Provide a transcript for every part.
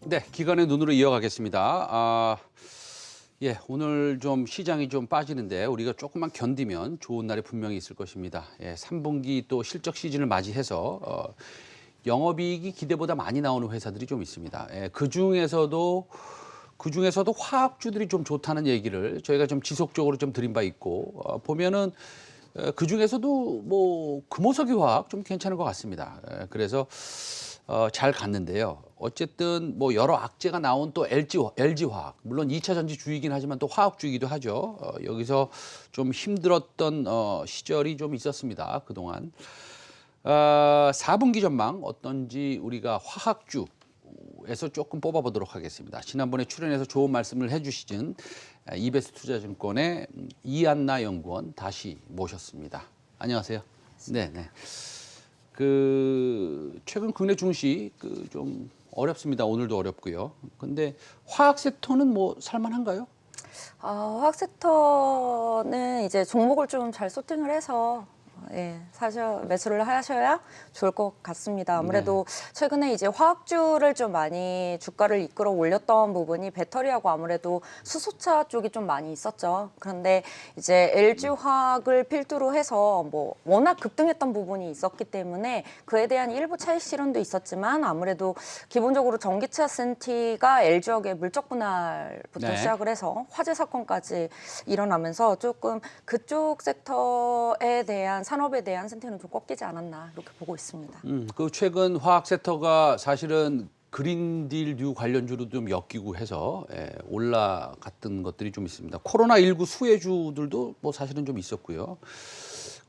네, 기관의 눈으로 이어가겠습니다. 예, 오늘 좀 시장이 좀 빠지는데 우리가 조금만 견디면 좋은 날이 분명히 있을 것입니다. 예, 3분기 또 실적 시즌을 맞이해서 영업이익이 기대보다 많이 나오는 회사들이 좀 있습니다. 예, 그중에서도 화학주들이 좀 좋다는 얘기를 저희가 좀 지속적으로 좀 드린 바 있고 보면은 그중에서도 뭐 금호석유화학 좀 괜찮은 것 같습니다. 그래서 잘 갔는데요. 어쨌든 뭐 여러 악재가 나온 또 LG화학, 물론 2차 전지 주이긴 하지만 또 화학주이기도 하죠. 여기서 좀 힘들었던 시절이 좀 있었습니다. 그동안. 4분기 전망 어떤지 우리가 화학주에서 조금 뽑아보도록 하겠습니다. 지난번에 출연해서 좋은 말씀을 해주시진 이베스트 투자증권의 이한나 연구원 다시 모셨습니다. 안녕하세요. 네, 네. 최근 국내 증시 좀 어렵습니다. 오늘도 어렵고요. 근데 화학 섹터는 뭐 살만한가요? 화학 섹터는 이제 종목을 좀 잘 소팅을 해서 매수를 하셔야 좋을 것 같습니다. 아무래도 최근에 이제 화학주를 좀 많이 주가를 이끌어 올렸던 부분이 배터리하고 아무래도 수소차 쪽이 좀 많이 있었죠. 그런데 이제 LG화학을 필두로 해서 뭐 워낙 급등했던 부분이 있었기 때문에 그에 대한 일부 차익 실현도 있었지만 아무래도 기본적으로 전기차 센티가 LG화학의 물적 분할부터 시작을 해서 화재 사건까지 일어나면서 조금 그쪽 섹터에 대한 산업에 대한 센티는 좀 꺾이지 않았나 이렇게 보고 있습니다. 최근 화학 섹터가 사실은 그린딜류 관련주로 좀 엮이고 해서 올라갔던 것들이 좀 있습니다. 코로나19 수혜주들도 뭐 사실은 좀 있었고요.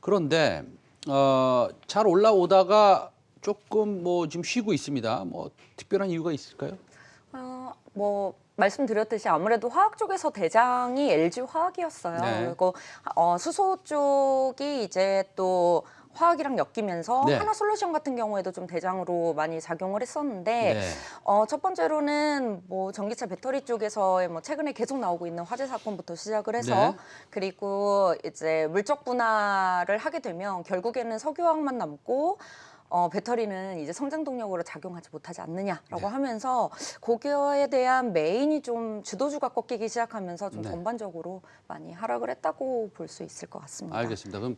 그런데 잘 올라오다가 조금 뭐 지금 쉬고 있습니다. 뭐 특별한 이유가 있을까요? 뭐 말씀드렸듯이 아무래도 화학 쪽에서 대장이 LG화학이었어요. 네. 그리고 수소 쪽이 이제 또 화학이랑 엮이면서 하나솔루션 같은 경우에도 좀 대장으로 많이 작용을 했었는데 첫 번째로는 뭐 전기차 배터리 쪽에서의 뭐 최근에 계속 나오고 있는 화재 사건부터 시작을 해서 그리고 이제 물적 분할을 하게 되면 결국에는 석유화학만 남고 배터리는 이제 성장 동력으로 작용하지 못하지 않느냐라고 하면서 그거에 대한 메인이 좀 주도주가 꺾이기 시작하면서 좀 전반적으로 많이 하락을 했다고 볼 수 있을 것 같습니다. 알겠습니다. 그럼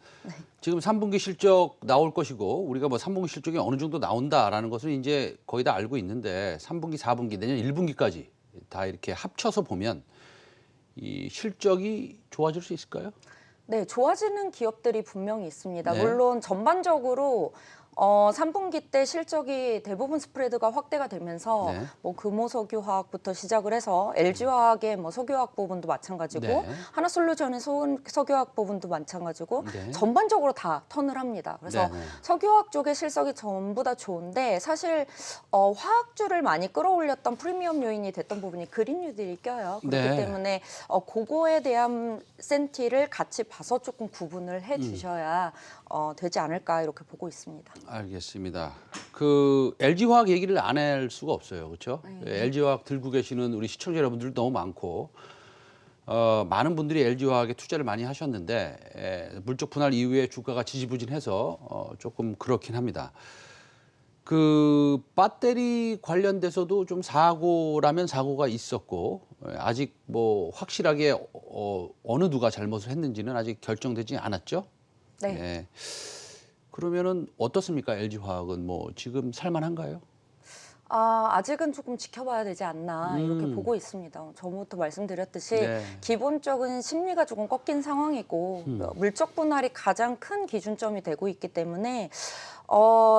지금 3분기 실적 나올 것이고 우리가 뭐 3분기 실적이 어느 정도 나온다라는 것을 이제 거의 다 알고 있는데 3분기, 4분기, 내년 1분기까지 다 이렇게 합쳐서 보면 이 실적이 좋아질 수 있을까요? 네, 좋아지는 기업들이 분명히 있습니다. 물론 전반적으로 3분기 때 실적이 대부분 스프레드가 확대가 되면서 뭐 금호석유화학부터 시작을 해서 LG화학의 뭐 석유화학 부분도 마찬가지고 하나솔루션의 석유화학 부분도 마찬가지고 전반적으로 다 턴을 합니다. 그래서 석유화학 쪽의 실적이 전부 다 좋은데 사실 화학주를 많이 끌어올렸던 프리미엄 요인이 됐던 부분이 그린뉴딜이 껴요. 그렇기 때문에 그거에 대한 센티를 같이 봐서 조금 구분을 해주셔야 되지 않을까 이렇게 보고 있습니다. 알겠습니다. LG화학 얘기를 안 할 수가 없어요. 그렇죠? LG화학 들고 계시는 우리 시청자 여러분들도 너무 많고 많은 분들이 LG화학에 투자를 많이 하셨는데 물적 분할 이후에 주가가 지지부진해서 조금 그렇긴 합니다. 배터리 관련돼서도 좀 사고라면 사고가 있었고 아직 뭐 확실하게 어느 누가 잘못을 했는지는 아직 결정되지 않았죠? 네. 그러면은 어떻습니까? LG화학은 뭐 지금 살만한가요? 아직은 조금 지켜봐야 되지 않나 이렇게 보고 있습니다. 전부터 말씀드렸듯이 기본적인 심리가 조금 꺾인 상황이고 물적 분할이 가장 큰 기준점이 되고 있기 때문에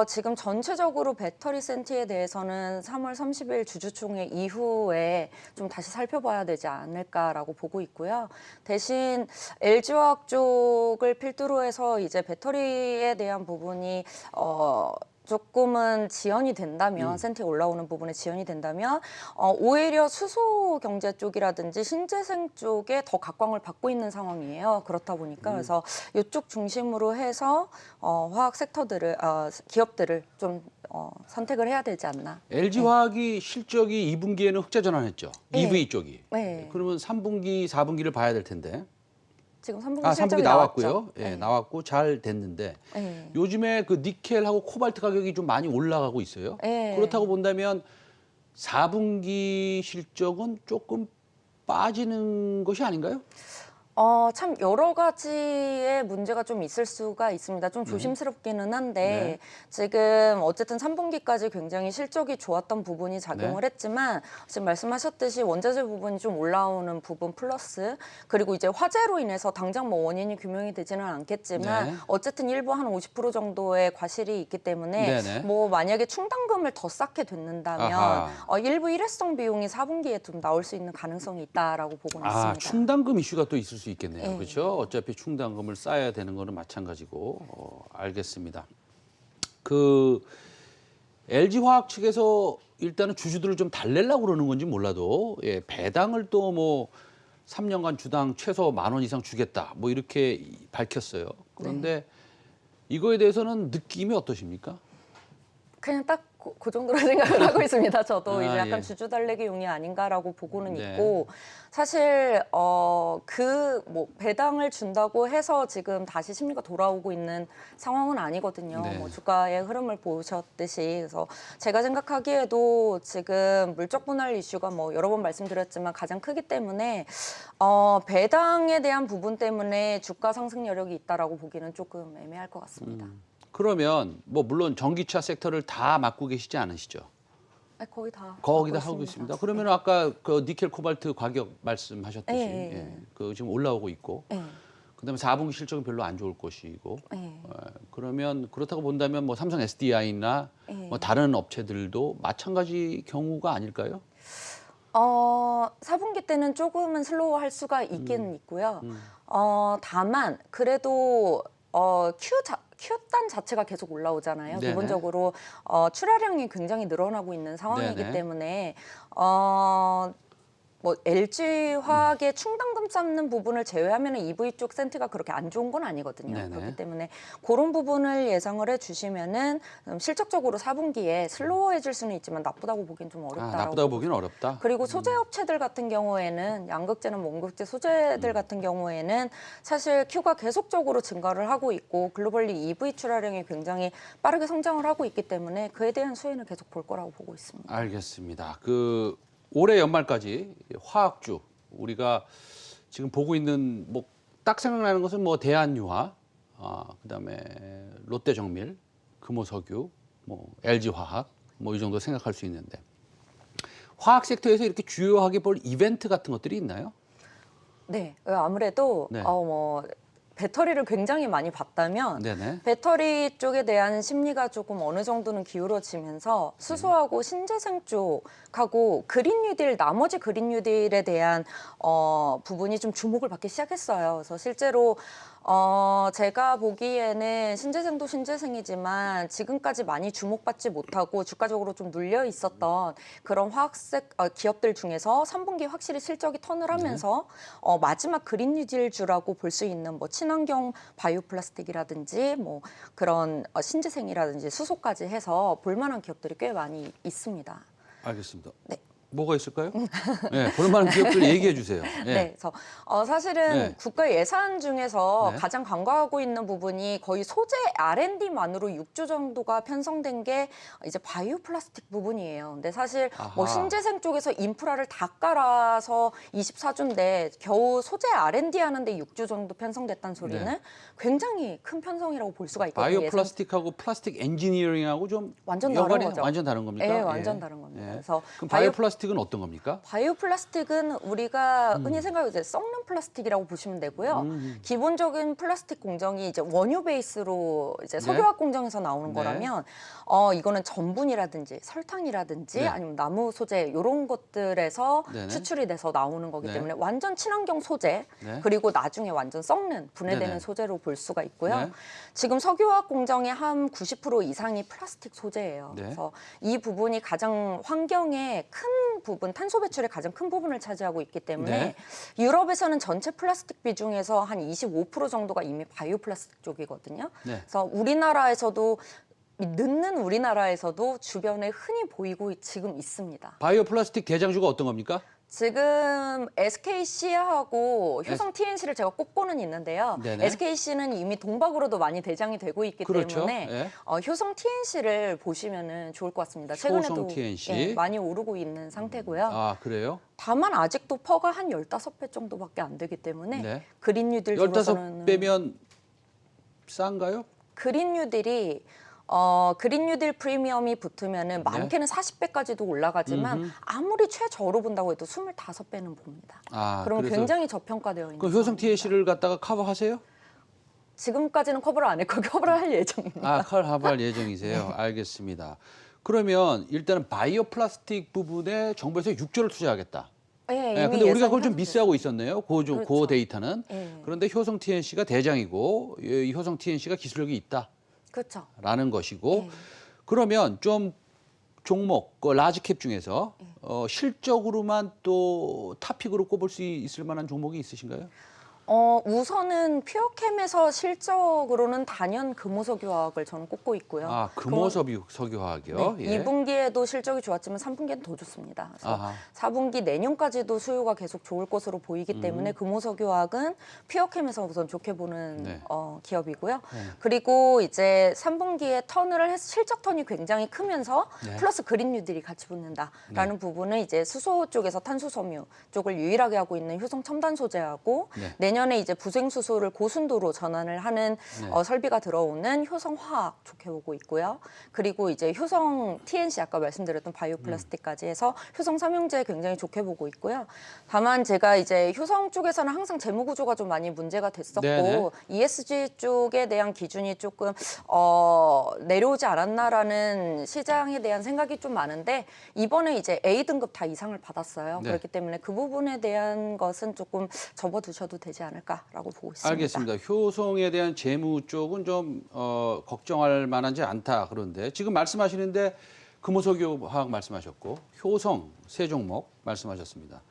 지금 전체적으로 배터리 센티에 대해서는 3월 30일 주주총회 이후에 좀 다시 살펴봐야 되지 않을까라고 보고 있고요. 대신 LG화학 쪽을 필두로 해서 이제 배터리에 대한 부분이 조금은 지연이 된다면 센티 올라오는 부분에 지연이 된다면 오히려 수소 경제 쪽이라든지 신재생 쪽에 더 각광을 받고 있는 상황이에요. 그렇다 보니까 그래서 이쪽 중심으로 해서 화학 섹터들을 기업들을 좀 선택을 해야 되지 않나. LG화학이 실적이 2분기에는 흑자 전환했죠. EV 쪽이. 그러면 3분기, 4분기를 봐야 될 텐데. 지금 3분기 3분기 실적이 나왔고요. 나왔죠. 나왔고 잘 됐는데 요즘에 그 니켈하고 코발트 가격이 좀 많이 올라가고 있어요. 그렇다고 본다면 4분기 실적은 조금 빠지는 것이 아닌가요? 참 여러 가지의 문제가 좀 있을 수가 있습니다. 좀 조심스럽기는 한데 네. 지금 어쨌든 3분기까지 굉장히 실적이 좋았던 부분이 작용을 네. 했지만 지금 말씀하셨듯이 원자재 부분이 좀 올라오는 부분 플러스 그리고 이제 화재로 인해서 당장 뭐 원인이 규명이 되지는 않겠지만 네. 어쨌든 일부 한 50% 정도의 과실이 있기 때문에 네네. 뭐 만약에 충당금을 더 쌓게 된다면 아하. 일부 일회성 비용이 4분기에 좀 나올 수 있는 가능성이 있다라고 보고는 있습니다. 충당금 이슈가 또 있을 수 있겠네요. 네. 그렇죠? 어차피 충당금을 쌓아야 되는 거는 마찬가지고. 알겠습니다. 그 LG화학 측에서 일단은 주주들을 좀 달래려고 그러는 건지 몰라도 배당을 또 뭐 3년간 주당 최소 10,000원 이상 주겠다. 뭐 이렇게 밝혔어요. 그런데 이거에 대해서는 느낌이 어떠십니까? 그냥 딱 그 정도로 생각을 하고 있습니다. 저도 이제 약간 예. 주주 달래기용이 아닌가라고 보고는 네. 있고 사실 그 뭐 배당을 준다고 해서 지금 다시 심리가 돌아오고 있는 상황은 아니거든요. 네. 뭐 주가의 흐름을 보셨듯이 그래서 제가 생각하기에도 지금 물적 분할 이슈가 뭐 여러 번 말씀드렸지만 가장 크기 때문에 배당에 대한 부분 때문에 주가 상승 여력이 있다라고 보기는 조금 애매할 것 같습니다. 그러면 뭐 물론 전기차 섹터를 다 맡고 계시지 않으시죠? 거의 다 거기다 갖고 하고 있습니다. 있습니다. 그러면 아까 그 니켈 코발트 가격 말씀하셨듯이 예. 그 지금 올라오고 있고 네. 그다음에 4분기 실적은 별로 안 좋을 것이고 네. 그러면 그렇다고 본다면 뭐 삼성 SDI나 네. 뭐 다른 업체들도 마찬가지 경우가 아닐까요? 4분기 때는 조금은 슬로우할 수가 있기는 있고요. 다만 그래도 Q단 자체가 계속 올라오잖아요. 네네. 기본적으로 출하량이 굉장히 늘어나고 있는 상황이기 네네. 때문에 뭐 LG 화학의 충당금 쌓는 부분을 제외하면 EV 쪽 센트가 그렇게 안 좋은 건 아니거든요. 네네. 그렇기 때문에 그런 부분을 예상을 해주시면은 실적적으로 4분기에 슬로우해질 수는 있지만 나쁘다고 보기엔 좀 어렵다라고. 나쁘다고 보기는 어렵다. 그리고 소재 업체들 같은 경우에는 양극재나 원극재 소재들 같은 경우에는 사실 Q가 계속적으로 증가를 하고 있고 글로벌리 EV 출하량이 굉장히 빠르게 성장을 하고 있기 때문에 그에 대한 수혜는 계속 볼 거라고 보고 있습니다. 알겠습니다. 그 올해 연말까지 화학주 우리가 지금 보고 있는 뭐 딱 생각나는 것은 뭐 대한유화, 그다음에 롯데정밀, 금호석유, 뭐 LG화학 뭐 이 정도 생각할 수 있는데 화학 섹터에서 이렇게 주요하게 볼 이벤트 같은 것들이 있나요? 네, 아무래도 네. 뭐 배터리를 굉장히 많이 봤다면 네네. 배터리 쪽에 대한 심리가 조금 어느 정도는 기울어지면서 수소하고 신재생 쪽하고 그린 뉴딜 나머지 그린 뉴딜에 대한 부분이 좀 주목을 받기 시작했어요. 그래서 실제로 제가 보기에는 신재생도 신재생이지만 지금까지 많이 주목받지 못하고 주가적으로 좀 눌려 있었던 그런 화학색 기업들 중에서 3분기 확실히 실적이 턴을 하면서 마지막 그린 뉴딜주라고 볼 수 있는 뭐 친환경 바이오 플라스틱이라든지 뭐 그런 신재생이라든지 수소까지 해서 볼만한 기업들이 꽤 많이 있습니다. 알겠습니다. 네. 뭐가 있을까요? 네, 볼만한 기업들 얘기해 주세요. 네, 그래서 사실은 네. 국가 예산 중에서 네. 가장 간과하고 있는 부분이 거의 소재 R&D만으로 6조 정도가 편성된 게 이제 바이오 플라스틱 부분이에요. 근데 사실 뭐 아하. 신재생 쪽에서 인프라를 다 깔아서 24조인데 겨우 소재 R&D 하는데 6조 정도 편성됐다는 소리는 네. 굉장히 큰 편성이라고 볼 수가 있거든요. 바이오 예산 플라스틱하고 플라스틱 엔지니어링하고 좀 완전 다른 연관이 거죠. 완전 다른 겁니까? 네, 완전 다른 겁니다. 그래서 그럼 바이오 플라스틱은 어떤 겁니까? 바이오 플라스틱은 우리가 흔히 생각하는 썩는 플라스틱이라고 보시면 되고요. 기본적인 플라스틱 공정이 이제 원유 베이스로 이제 석유화학 공정에서 나오는 네. 거라면 이거는 전분이라든지 설탕이라든지 네. 아니면 나무 소재 이런 것들에서 네네. 추출이 돼서 나오는 거기 네. 때문에 완전 친환경 소재 네. 그리고 나중에 완전 썩는 분해되는 네네. 소재로 볼 수가 있고요. 네. 지금 석유화학 공정의 한 90% 이상이 플라스틱 소재예요. 네. 그래서 이 부분이 가장 환경의 큰 부분, 탄소 배출의 가장 큰 부분을 차지하고 있기 때문에 네. 유럽에서는 전체 플라스틱 비중에서 한 25% 정도가 이미 바이오 플라스틱 쪽이거든요. 네. 그래서 우리나라에서도 늦는 우리나라에서도 주변에 흔히 보이고 지금 있습니다. 바이오 플라스틱 대장주가 어떤 겁니까? 지금 SKC하고 효성 TNC를 제가 꼽고는 있는데요. 네네. SKC는 이미 동박으로도 많이 대장이 되고 있기 그렇죠. 때문에 예. 효성 TNC를 보시면은 좋을 것 같습니다. 효성 최근에도 TNC. 예, 많이 오르고 있는 상태고요. 아, 그래요? 다만 아직도 퍼가 한 15배 정도밖에 안 되기 때문에 네. 그린 뉴딜 쪽으로서는 15배면 싼가요? 그린 뉴딜이 그린 뉴딜 프리미엄이 붙으면은 많게는 40배까지도 올라가지만 아무리 최저로 본다고 해도 25배는 봅니다. 아, 그러면 그래서 굉장히 저평가되어 있는 그럼 효성 상황입니다. TNC를 갖다가 커버하세요? 지금까지는 커버를 안 했고 커버를 할 예정입니다. 아, 커버할 예정이세요? 알겠습니다. 그러면 일단은 바이오 플라스틱 부분에 정부에서 6조를 투자하겠다. 예, 예, 이미 근데 우리가 그걸 좀 예상이 미스하고 있었네요. 그 그렇죠. 데이터는. 예. 그런데 효성 TNC가 대장이고 이 효성 TNC가 기술력이 그렇죠. 있다라는 것이고 예. 그러면 좀 종목 라지캡 중에서 실적으로만 또 탑픽으로 꼽을 수 있을 만한 종목이 있으신가요? 우선은 퓨어캠에서 실적으로는 단연 금호석유화학을 저는 꼽고 있고요. 아, 금호석유화학이요. 네, 예. 2분기에도 실적이 좋았지만 3분기에는 더 좋습니다. 그래서 아하. 4분기 내년까지도 수요가 계속 좋을 것으로 보이기 때문에 금호석유화학은 퓨어캠에서 우선 좋게 보는 네. 기업이고요. 그리고 이제 3분기에 실적 턴이 굉장히 크면서 네. 플러스 그린 뉴딜이 같이 붙는다라는 부분은 이제 수소 쪽에서 탄수섬유 쪽을 유일하게 하고 있는 효성 첨단 소재하고 네. 내년에 이제 부생수소를 고순도로 전환을 하는 설비가 들어오는 효성화학 좋게 보고 있고요. 그리고 이제 효성 TNC 아까 말씀드렸던 바이오플라스틱까지 해서 효성 삼형제 굉장히 좋게 보고 있고요. 다만 제가 이제 효성 쪽에서는 항상 재무 구조가 좀 많이 문제가 됐었고 네네. ESG 쪽에 대한 기준이 조금 내려오지 않았나라는 시장에 대한 생각이 좀 많은데 이번에 이제 A등급 다 이상을 받았어요. 네. 그렇기 때문에 그 부분에 대한 것은 조금 접어두셔도 되지 않을까라고 보고 있습니다. 알겠습니다. 효성에 대한 재무 쪽은 좀 걱정할 만하지 않다 그런데 지금 말씀하시는데 금호석유화학 말씀하셨고 효성 세 종목 말씀하셨습니다.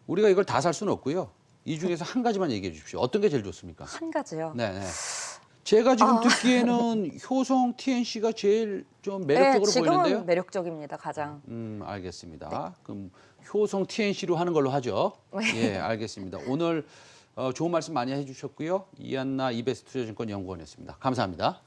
우리가 이걸 다 살 수는 없고요. 이 중에서 한 가지만 얘기해 주십시오. 어떤 게 제일 좋습니까? 한 가지요. 네. 제가 지금 듣기에는 효성 TNC가 제일 좀 매력적으로 지금은 보이는데요. 매력적입니다. 가장. 알겠습니다. 그럼 효성 TNC로 하는 걸로 하죠. 예, 알겠습니다. 오늘 좋은 말씀 많이 해주셨고요. 이한나 이베스트투자증권 연구원이었습니다. 감사합니다.